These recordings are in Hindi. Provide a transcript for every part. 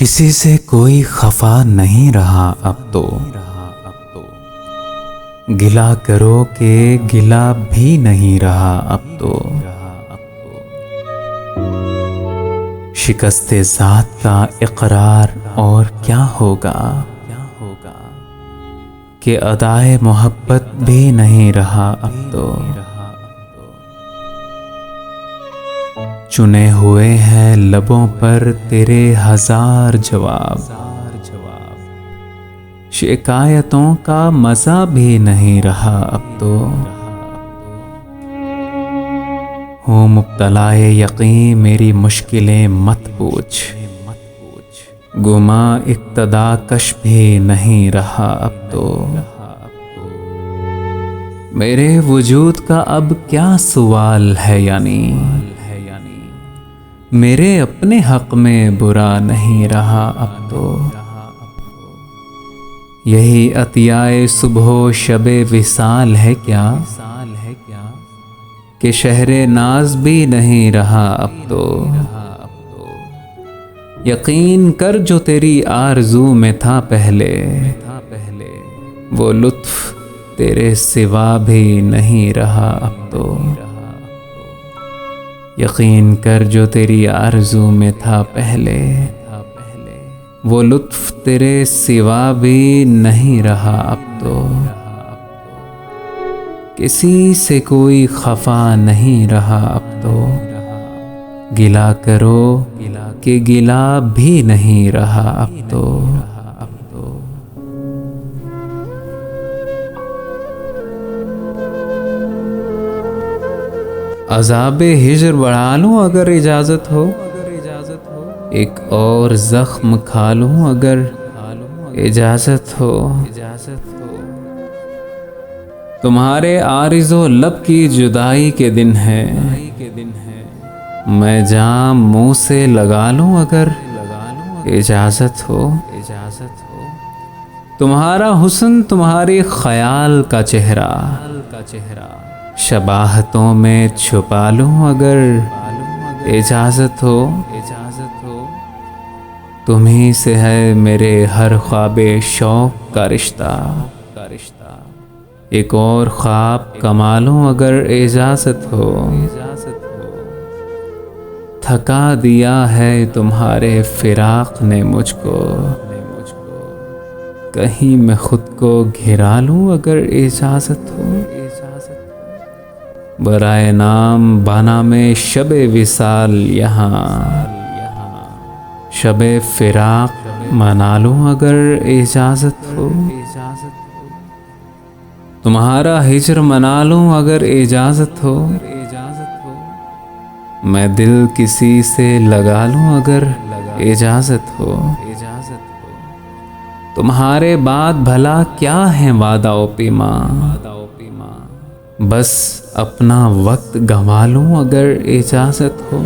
किसी से कोई खफा नहीं रहा अब तो। गिला करो के गिला भी नहीं रहा अब तो। शिकस्ते ज़ात का इकरार और क्या होगा कि अदाए मोहब्बत भी नहीं रहा अब तो। चुने हुए हैं लबों पर तेरे हजार जवाब। शिकायतों का मजा भी नहीं रहा अब तो। हूँ मुब्तलाए यकीन मेरी मुश्किलें मत पूछ। गुमा इक्तदा कश भी नहीं रहा अब तो। मेरे वजूद का अब क्या सवाल है यानी मेरे अपने हक में बुरा नहीं रहा अब तो। यही अतियाए सुबह शबे विसाल है क्या कि शहरे नाज भी नहीं रहा अब तो। यकीन कर जो तेरी आरज़ू में था पहले वो लुत्फ तेरे सिवा भी नहीं रहा अब तो। यकीन कर जो तेरी आरज़ू में था पहले वो लुत्फ तेरे सिवा भी नहीं रहा अब तो। किसी से कोई खफा नहीं रहा अब तो। गिला करो कि गिला भी नहीं रहा अब तो। अज़ाबे हिज्र बढ़ा लूं अगर इजाज़त हो। एक और ज़ख्म खा लूं अगर इजाज़त हो। तुम्हारे आरिज़ो लब की जुदाई के दिन है। मैं जाम मुंह से लगा लूं अगर इजाज़त हो। तुम्हारा हुस्न तुम्हारे ख्याल का चेहरा शबाहतों में छुपा लूं अगर इजाज़त हो। तुम्हीं से है मेरे हर ख्वाबे शौक का रिश्ता। एक और ख्वाब कमा लूं अगर इजाज़त हो। थका दिया है तुम्हारे फिराक ने मुझको। कहीं मैं खुद को घिरा लूं अगर इजाज़त हो। बराए नाम बाना में शबे विसाल यहाँ शबे फिराक मना लूं अगर इजाज़त हो। तुम्हारा हिज्र मना लूं अगर इजाज़त हो। मैं दिल किसी से लगा लूं अगर इजाज़त हो। तुम्हारे बाद भला क्या है वादा ओ पीमा। बस अपना वक्त गंवा लूं अगर इजाज़त हो।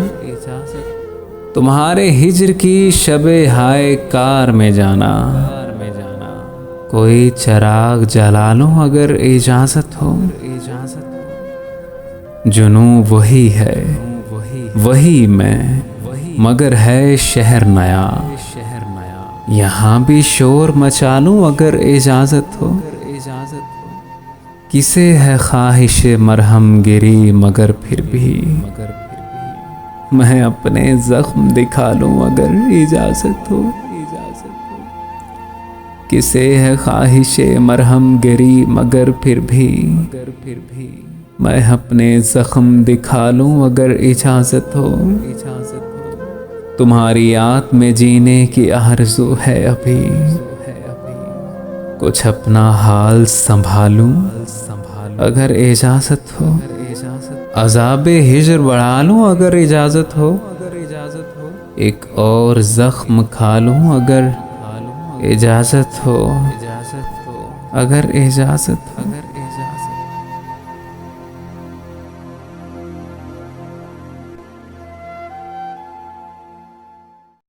तुम्हारे हिज्र की शबे हाय कार में जाना कोई चराग जला लूं अगर इजाज़त हो। जुनू वही है वही मैं मगर है शहर नया। यहाँ भी शोर मचा लूं अगर इजाज़त हो। किसे है ख्वाहिश मरहम गिरी मगर फिर भी मैं अपने जख्म दिखा लूं अगर इजाज़त हो। किसे है ख्वाहिश मरहम गिरी मगर फिर भी मैं अपने जख्म दिखा लूं अगर इजाज़त हो। तुम्हारी याद में जीने की आरज़ू है अभी कुछ अपना हाल संभालूं अगर इजाज़त हो। अज़ाबे हिज्र बढ़ा लूं अगर इजाज़त हो। एक और ज़ख्म खा लूं अगर इजाज़त हो। अगर इजाज़त हो।